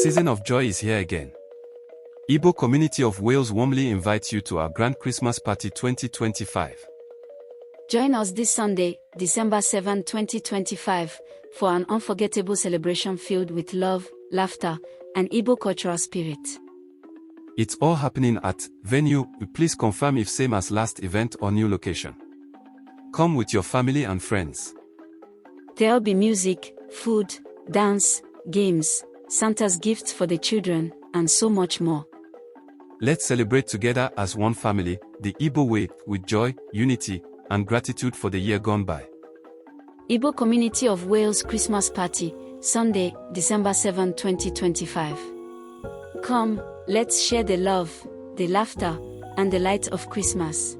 season of joy is here again. Igbo Community of Wales warmly invites you to our Grand Christmas Party 2025. Join us this Sunday, December 7, 2025, for an unforgettable celebration filled with love, laughter, and Igbo cultural spirit. It's all happening at venue. Please confirm if same as last event or new location. Come with your family and friends. There'll be music, food, dance, games, Santa's gifts for the children, and so much more. Let's celebrate together as one family, the Igbo way, with joy, unity, and gratitude for the year gone by. Igbo Community of Wales Christmas Party, Sunday, December 7, 2025. Come, let's share the love, the laughter, and the light of Christmas.